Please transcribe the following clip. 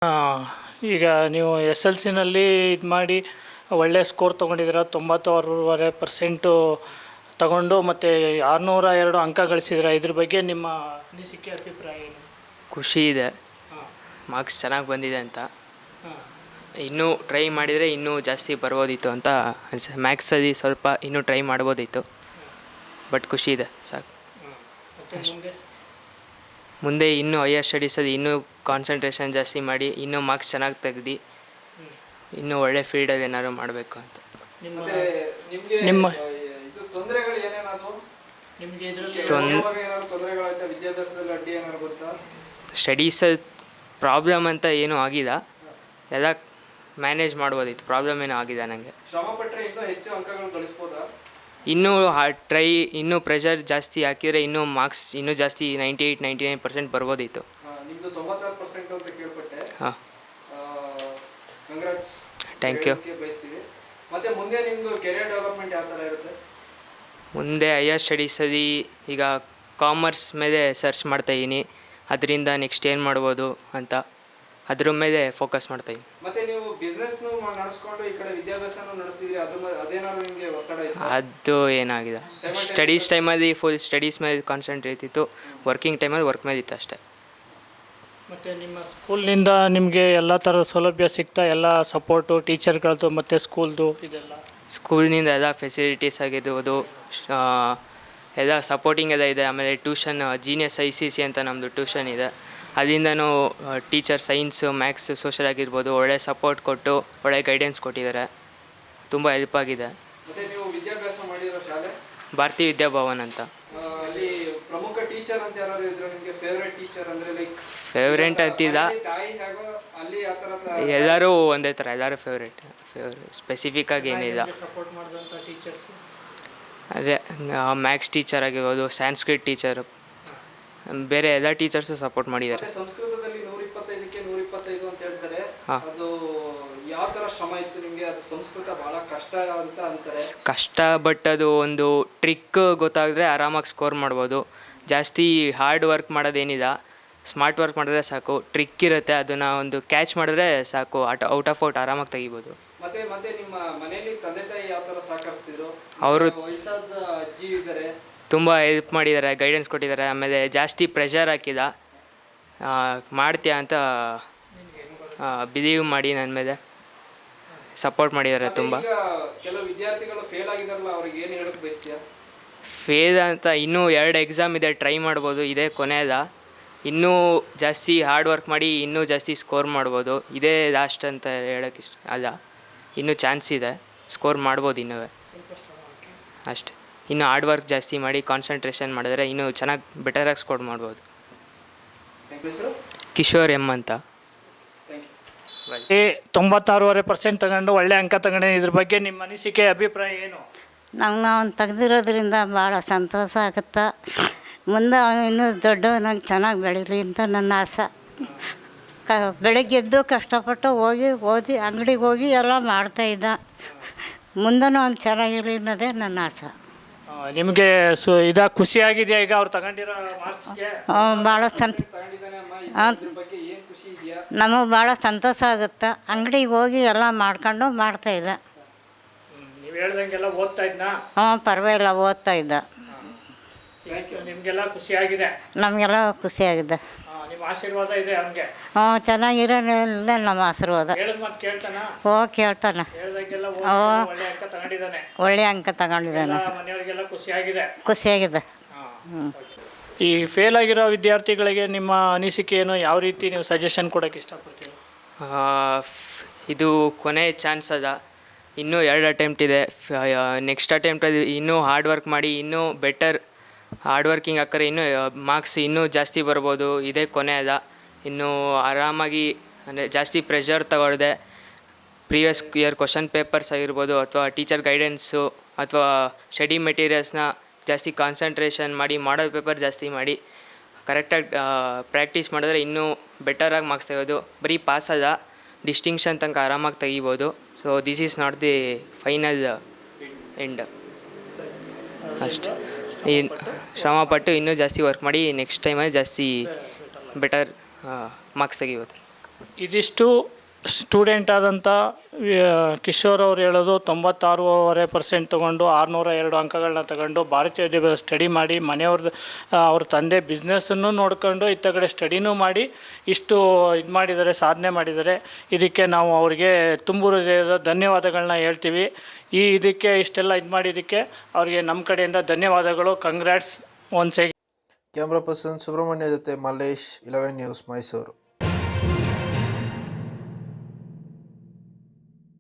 ಆ, ಈಗ ನೀವು ಎಸ್ ಎಲ್ ಸಿನಲ್ಲಿ ಇದು ಮಾಡಿ ಒಳ್ಳೆಯ ಸ್ಕೋರ್ ತೊಗೊಂಡಿದ್ದೀರ, 96% ತಗೊಂಡು ಮತ್ತು 602 ಅಂಕ ಗಳಿಸಿದ್ದೀರ. ಇದ್ರ ಬಗ್ಗೆ ನಿಮ್ಮ ಅನಿಸಿಕೆ ಅಭಿಪ್ರಾಯ ಏನು? ಖುಷಿ ಇದೆ, ಹಾಂ ಮಾರ್ಕ್ಸ್ ಚೆನ್ನಾಗಿ ಬಂದಿದೆ ಅಂತ. ಹಾಂ ಇನ್ನೂ ಟ್ರೈ ಮಾಡಿದರೆ ಇನ್ನೂ ಜಾಸ್ತಿ ಬರ್ಬೋದಿತ್ತು ಅಂತ ಮ್ಯಾಥ್ಸಲ್ಲಿ ಸ್ವಲ್ಪ ಇನ್ನೂ ಟ್ರೈ ಮಾಡ್ಬೋದಿತ್ತು. ಬಟ್ ಖುಷಿ ಇದೆ, ಸಾಕು. ಮತ್ತು ಮುಂದೆ ಮುಂದೆ ಇನ್ನೂ ಹೈಯರ್ ಸ್ಟಡೀಸಲ್ಲಿ ಇನ್ನೂ ಕಾನ್ಸಂಟ್ರೇಷನ್ ಜಾಸ್ತಿ ಮಾಡಿ ಇನ್ನೂ ಮಾರ್ಕ್ಸ್ ಚೆನ್ನಾಗಿ ತೆಗ್ದು ಇನ್ನೂ ಒಳ್ಳೆ ಫೀಲ್ಡಲ್ಲಿ ಏನಾದ್ರು ಮಾಡಬೇಕು ಅಂತ. ನಿಮ್ಮ ನಿಮಗೆ ನಿಮ್ಮ ಇದು ತೊಂದರೆಗಳು ಏನೇನಾದ್ರು ನಿಮಗೆ ಇದರಲ್ಲಿ ಏನಾದ್ರು ತೊಂದರೆಗಳಾಯ್ತಾ? ವಿದ್ಯಾಭ್ಯಾಸದಲ್ಲಿ ಅಡ್ಡಿ ಏನಾದ್ರು ಗೊತ್ತಾ? ಸ್ಟಡೀಸಲ್ಲಿ ಪ್ರಾಬ್ಲಮ್ ಅಂತ ಏನೂ ಆಗಿಲ್ಲ, ಎಲ್ಲ ಮ್ಯಾನೇಜ್ ಮಾಡ್ಬೋದಿತ್ತು. ಪ್ರಾಬ್ಲಮ್ ಏನೂ ಆಗಿದೆ ನನಗೆ. ಶ್ರಮ ಪಟ್ಟರೆ ಇನ್ನೂ ಹೆಚ್ಚು ಅಂಕಗಳು ಗಳಿಸ್ಬೋದಾ? ಇನ್ನೂ ಇನ್ನೂ ಪ್ರೆಷರ್ ಜಾಸ್ತಿ ಹಾಕಿದರೆ ಇನ್ನೂ ಮಾರ್ಕ್ಸ್ ಇನ್ನೂ ಜಾಸ್ತಿ 98-99% ಬರ್ಬೋದಿತ್ತು. ನಿಮ್ಮದು 96% ಅಂತ ಕೇಳ್ಪಟ್ಟೆ. ಹಾಂ, ಕಂಗ್ರಾಟ್ಸ್. Thank you. ಬಯಸ್ತೀವಿ. ಮತ್ತು ಮುಂದೆ ನಿಮ್ಮದು ಕೆರಿಯರ್ ಡೆವಲಪ್ಮೆಂಟ್ ಯಾವ ಥರ ಇರುತ್ತೆ? ಮುಂದೆ ಹೈಯರ್ ಸ್ಟಡೀಸಲ್ಲಿ ಈಗ ಕಾಮರ್ಸ್ ಮೇಲೆ ಸರ್ಚ್ ಮಾಡ್ತಾಯಿದ್ದೀನಿ. ಅದರಿಂದ ನೆಕ್ಸ್ಟ್ ಏನು ಮಾಡ್ಬೋದು ಅಂತ ಅದ್ರ ಮೇಲೆ ಫೋಕಸ್ ಮಾಡ್ತಾಯಿದ್ದೀನಿ. ಮತ್ತು ನೀವು ಬಿಸ್ನೆಸ್ನು ನಡೆಸ್ಕೊಂಡು ಈ ಕಡೆ ವಿದ್ಯಾಭ್ಯಾಸನೂ ನಡೆಸ್ತಿದ್ರಿ, ಅದೇನಾದ್ರು ನಿಮಗೆ ಒತ್ತಡ ಇತ್ತು? ಅದು ಏನಾಗಿದೆ, ಸ್ಟಡೀಸ್ ಟೈಮಲ್ಲಿ ಫುಲ್ ಸ್ಟಡೀಸ್ ಮೇಲೆ ಕಾನ್ಸಂಟ್ರೇಟ್ ಇತ್ತು, ವರ್ಕಿಂಗ್ ಟೈಮಲ್ಲಿ ವರ್ಕ್ ಮೇಲೆ ಇತ್ತು ಅಷ್ಟೇ. ಮತ್ತು ನಿಮ್ಮ ಸ್ಕೂಲ್ನಿಂದ ನಿಮಗೆ ಎಲ್ಲ ಥರದ ಸೌಲಭ್ಯ ಸಿಗ್ತಾ? ಎಲ್ಲ ಸಪೋರ್ಟು ಟೀಚರ್ಗಳದ್ದು ಮತ್ತು ಸ್ಕೂಲ್ದು ಇದೆಲ್ಲ? ಸ್ಕೂಲ್ನಿಂದ ಎಲ್ಲ ಫೆಸಿಲಿಟೀಸ್ ಆಗಿರ್ಬೋದು, ಎಲ್ಲ ಸಪೋರ್ಟಿಂಗ್ ಎಲ್ಲ ಇದೆ. ಆಮೇಲೆ ಟ್ಯೂಷನ್ ಜೀನಿಯಸ್ ICC ಅಂತ ನಮ್ಮದು ಟ್ಯೂಷನ್ ಇದೆ, ಅದರಿಂದನೂ ಟೀಚರ್ ಸೈನ್ಸು ಮ್ಯಾಥ್ಸ್ ಸೋಷಲ್ ಆಗಿರ್ಬೋದು ಒಳ್ಳೆ ಸಪೋರ್ಟ್ ಕೊಟ್ಟು ಒಳ್ಳೆ ಗೈಡೆನ್ಸ್ ಕೊಟ್ಟಿದ್ದಾರೆ. ತುಂಬ ಹೆಲ್ಪ್ ಆಗಿದೆ. ಮತ್ತು ನೀವು ವಿದ್ಯಾಭ್ಯಾಸ ಮಾಡಿರೋ ಶಾಲೆ ಭಾರತೀಯ ವಿದ್ಯಾಭವನ್ ಅಂತ. ಅಲ್ಲಿ ಪ್ರಮುಖ ಟೀಚರ್ ಅಂತ ಯಾರು ಇದ್ರು ನಿಮಗೆ? ಫೇವ್ರೇಟ್ ಟೀಚರ್ ಅಂದರೆ ಲೈಕ್ ಫೇವ್ರೆಂಟ್ ಅಂತಿಲ್ಲ, ತಾಯಿ ಹೇಗೋ ಅಲ್ಲಿ ಆ ಥರ ಎಲ್ಲರೂ ಒಂದೇ ಥರ, ಎಲ್ಲರೂ ಫೇವ್ರೇಟ್ ಸ್ಪೆಸಿಫಿಕ್ ಆಗಿ ಏನಿಲ್ಲ. ಸಪೋರ್ಟ್ ಮಾಡಿದಂಥ ಟೀಚರ್ಸ್ ಅದೇ ಮ್ಯಾಥ್ಸ್ ಟೀಚರ್ ಆಗಿರ್ಬೋದು, ಸ್ಯಾನ್ಸ್ಕ್ರಿಟ್ ಟೀಚರು, ಬೇರೆ ಎಲ್ಲ ಟೀಚರ್ಸು ಸಪೋರ್ಟ್ ಮಾಡಿದ್ದಾರೆ. ಸಂಸ್ಕೃತದಲ್ಲಿ 125ಕ್ಕೆ 125 ಅಂತ ಹೇಳ್ತಾರೆ. ಹಾಂ, ಅದು ಯಾವ ಥರ ಶ್ರಮ ಇತ್ತು ನಿಮಗೆ? ಅದು ಸಂಸ್ಕೃತ ಭಾಳ ಕಷ್ಟ ಅಂತ ಅಂತಾರೆ. ಕಷ್ಟ, ಬಟ್ ಅದು ಒಂದು ಟ್ರಿಕ್ ಗೊತ್ತಾದರೆ ಆರಾಮಾಗಿ ಸ್ಕೋರ್ ಮಾಡ್ಬೋದು. ಜಾಸ್ತಿ ಹಾರ್ಡ್ ವರ್ಕ್ ಮಾಡೋದೇನಿಲ್ಲ, ಸ್ಮಾರ್ಟ್ ವರ್ಕ್ ಮಾಡಿದ್ರೆ ಸಾಕು. ಟ್ರಿಕ್ ಇರುತ್ತೆ, ಅದನ್ನು ಒಂದು ಕ್ಯಾಚ್ ಮಾಡಿದ್ರೆ ಸಾಕು, ಔಟ್ ಆಫ್ ಔಟ್ ಆರಾಮಾಗಿ ತೆಗಿಬೋದು. ಮತ್ತೆ ನಿಮ್ಮ ಮನೆಯಲ್ಲಿ ತಂದೆ ತಾಯಿ ಯಾವ ಥರ ಸಹಕರಿಸ್ತಿದ್ರು? ಅವರು ವಯಸ್ಸಾದ ಅಜ್ಜಿ ಇದ್ದಾರೆ, ತುಂಬ ಹೆಲ್ಪ್ ಮಾಡಿದ್ದಾರೆ, ಗೈಡೆನ್ಸ್ ಕೊಟ್ಟಿದ್ದಾರೆ. ಆಮೇಲೆ ಜಾಸ್ತಿ ಪ್ರೆಷರ್ ಹಾಕಿಲ್ಲ, ಮಾಡ್ತೀಯ ಅಂತ ಬಿಲೀವ್ ಮಾಡಿ ನನ್ನ ಮೇಲೆ ಸಪೋರ್ಟ್ ಮಾಡಿದ್ದಾರೆ ತುಂಬ. ಈಗ ಕೆಲವು ವಿದ್ಯಾರ್ಥಿಗಳು ಫೇಲ್ ಆಗಿದಾರಲ್ಲ, ಅವ್ರಿಗೆ ಏನು ಹೇಳಕ್ಕೆ ಬಯಸ್ತೀಯ? ಫೇಲ್ ಅಂತ ಇನ್ನೂ 2 ಎಕ್ಸಾಮ್ ಇದೆ, ಟ್ರೈ ಮಾಡ್ಬೋದು, ಇದೇ ಕೊನೆಯಲ್ಲ. ಇನ್ನೂ ಜಾಸ್ತಿ ಹಾರ್ಡ್ ವರ್ಕ್ ಮಾಡಿ ಇನ್ನೂ ಜಾಸ್ತಿ ಸ್ಕೋರ್ ಮಾಡ್ಬೋದು. ಇದೇ ಲಾಸ್ಟ್ ಅಂತ ಹೇಳೋಕ್ಕೆ ಅಲ್ಲ, ಇನ್ನೂ ಚಾನ್ಸ್ ಇದೆ, ಸ್ಕೋರ್ ಮಾಡ್ಬೋದು ಇನ್ನೂ ಅಷ್ಟೆ. ಇನ್ನು ಹಾರ್ಡ್ ವರ್ಕ್ ಜಾಸ್ತಿ ಮಾಡಿ ಕಾನ್ಸಂಟ್ರೇಷನ್ ಮಾಡಿದ್ರೆ ಇನ್ನೂ ಚೆನ್ನಾಗಿ ಬೆಟರಾಗಿ ಸ್ಕೋರ್ ಮಾಡ್ಬೋದು. ಕಿಶೋರ್ ಎಮ್ ಅಂತ. 96% ತಗೊಂಡು ಒಳ್ಳೆ ಅಂಕ ತಗೊಂಡೆ. ಇದ್ರ ಬಗ್ಗೆ ನಿಮ್ಮ ಅನಿಸಿಕೆ ಅಭಿಪ್ರಾಯ ಏನು? ನಮ್ಗೆ ಅವ್ನು ತೆಗ್ದಿರೋದ್ರಿಂದ ಭಾಳ ಸಂತೋಷ ಆಗುತ್ತೆ. ಮುಂದೆ ಅವನು ಇನ್ನೂ ದೊಡ್ಡವನಾಗಿ ಚೆನ್ನಾಗಿ ಬೆಳೀಲಿ ಅಂತ ನನ್ನ ಆಸೆ. ಬೆಳಗ್ಗೆ ಎದ್ದು ಕಷ್ಟಪಟ್ಟು ಹೋಗಿ ಓದಿ ಅಂಗಡಿಗೆ ಹೋಗಿ ಎಲ್ಲ ಮಾಡ್ತಾಯಿದ್ದ. ಮುಂದೆನೂ ಅವ್ನು ಚೆನ್ನಾಗಿರಲಿ ಅನ್ನೋದೇ ನನ್ನ ಆಸೆ. ನಿಮಗೆ ಖುಷಿಯಾಗಿದೆಯಾ ಈಗ ಅವ್ರು ತಗೊಂಡಿರೋ ಮಾರ್ಕ್ಸ್ಗೆ? ಭಾಳ ನಮಗೆ ಭಾಳ ಸಂತೋಷ ಆಗುತ್ತೆ. ಅಂಗಡಿಗೆ ಹೋಗಿ ಎಲ್ಲ ಮಾಡ್ಕೊಂಡು ಮಾಡ್ತಾಯಿದ್ದ. ನೀವು ಹೇಳ್ದಂಗೆಲ್ಲ ಓದ್ತಾ ಇದ್ನಾ? ಪರವಾಗಿಲ್ಲ, ಓದ್ತಾ ಇದ್ದ. ನಿಮಗೆಲ್ಲ ಖುಷಿಯಾಗಿದೆ? ನಮಗೆಲ್ಲ ಖುಷಿಯಾಗಿದೆ. ನಿಮ್ಮ ಆಶೀರ್ವಾದ ಇದೆ ಅವನಿಗೆ? ಚೆನ್ನಾಗಿರೋದೇ ನಮ್ಮ ಆಶೀರ್ವಾದ. ಹೇಳಿದ ಮಾತು ಕೇಳ್ತಾನಾ? ಕೇಳ್ತಾನೆ. ಹೇಳ್ದಂಗೆಲ್ಲ ಒಳ್ಳೆ ಅಂಕ ತಗೊಂಡಿದ್ದಾನೆ? ಒಳ್ಳೆ ಅಂಕ ತಗೊಂಡಿದ್ದಾನೆ. ಮನೆಯವರಿಗೆಲ್ಲ ಖುಷಿಯಾಗಿದೆ? ಖುಷಿಯಾಗಿದೆ. ಈ ಫೇಲ್ ಆಗಿರೋ ವಿದ್ಯಾರ್ಥಿಗಳಿಗೆ ನಿಮ್ಮ ಅನಿಸಿಕೆ ಏನು? ಯಾವ ರೀತಿ ನೀವು ಸಜೆಷನ್ ಕೊಡೋಕ್ಕೆ ಇಷ್ಟಪಡ್ತೀವಿ? ಇದು ಕೊನೆ ಚಾನ್ಸ್ ಅದ, ಇನ್ನೂ 2 ಅಟೆಂಪ್ಟ್ ಇದೆ. ನೆಕ್ಸ್ಟ್ ಅಟೆಂಪ್ಟಲ್ಲಿ ಇನ್ನೂ ಹಾರ್ಡ್ ವರ್ಕ್ ಮಾಡಿ ಇನ್ನೂ ಬೆಟರ್ ಹಾರ್ಡ್ ವರ್ಕಿಂಗ್ ಹಾಕಿದ್ರೆ ಇನ್ನೂ ಮಾರ್ಕ್ಸ್ ಇನ್ನೂ ಜಾಸ್ತಿ ಬರ್ಬೋದು. ಇದೇ ಕೊನೆ ಅದ, ಇನ್ನೂ ಆರಾಮಾಗಿ ಅಂದರೆ ಜಾಸ್ತಿ ಪ್ರೆಷರ್ ತಗೊಳ್ದೆ ಪ್ರೀವಿಯಸ್ ಇಯರ್ ಕ್ವಶನ್ ಪೇಪರ್ಸ್ ಆಗಿರ್ಬೋದು ಅಥವಾ ಟೀಚರ್ ಗೈಡೆನ್ಸು ಅಥವಾ ಸ್ಟಡಿ ಮೆಟೀರಿಯಲ್ಸ್ನ ಜಾಸ್ತಿ ಕಾನ್ಸಂಟ್ರೇಷನ್ ಮಾಡಿ ಮಾಡಲ್ ಪೇಪರ್ ಜಾಸ್ತಿ ಮಾಡಿ ಕರೆಕ್ಟಾಗಿ ಪ್ರಾಕ್ಟೀಸ್ ಮಾಡಿದ್ರೆ ಇನ್ನೂ ಬೆಟರಾಗಿ ಮಾರ್ಕ್ಸ್ ತೆಗೋದು. ಬರೀ ಪಾಸ್ ಅದ, ಡಿಸ್ಟಿಂಕ್ಷನ್ ತನಕ ಆರಾಮಾಗಿ ತೆಗಿಬೋದು. So this is not the final end ಅಷ್ಟೆ. ಈ ಶ್ರಮಪಟ್ಟು ಇನ್ನೂ ಜಾಸ್ತಿ ವರ್ಕ್ ಮಾಡಿ ನೆಕ್ಸ್ಟ್ ಟೈಮಲ್ಲಿ ಜಾಸ್ತಿ ಬೆಟರ್ ಮಾರ್ಕ್ಸ್ ತೆಗಿಬೋದು. ಇದಿಷ್ಟು ಸ್ಟೂಡೆಂಟ್ ಆದಂಥ ಕಿಶೋರ್ ಅವ್ರು ಹೇಳೋದು 96.5% ತೊಗೊಂಡು 602 ಅಂಕಗಳನ್ನ ತಗೊಂಡು ಭಾರತೀಯ ವಿದ್ಯಾಭ್ಯಾಸ ಸ್ಟಡಿ ಮಾಡಿ ಮನೆಯವ್ರದ್ದು ಅವ್ರ ತಂದೆ ಬಿಸ್ನೆಸ್ಸನ್ನು ನೋಡ್ಕೊಂಡು ಇತ್ತ ಕಡೆ ಸ್ಟಡಿನೂ ಮಾಡಿ ಇಷ್ಟು ಇದು ಮಾಡಿದ್ದಾರೆ, ಸಾಧನೆ ಮಾಡಿದ್ದಾರೆ. ಇದಕ್ಕೆ ನಾವು ಅವ್ರಿಗೆ ತುಂಬ ಹೃದಯದ ಧನ್ಯವಾದಗಳನ್ನ ಹೇಳ್ತೀವಿ. ಇದಕ್ಕೆ ಇಷ್ಟೆಲ್ಲ ಇದು ಮಾಡಿದ್ದಕ್ಕೆ ಅವ್ರಿಗೆ ನಮ್ಮ ಕಡೆಯಿಂದ ಧನ್ಯವಾದಗಳು. Congrats once again. Camera person Subrahmanya ಜೊತೆ ಮಲ್ಲೇಶ್, 11 ನ್ಯೂಸ್, ಮೈಸೂರು.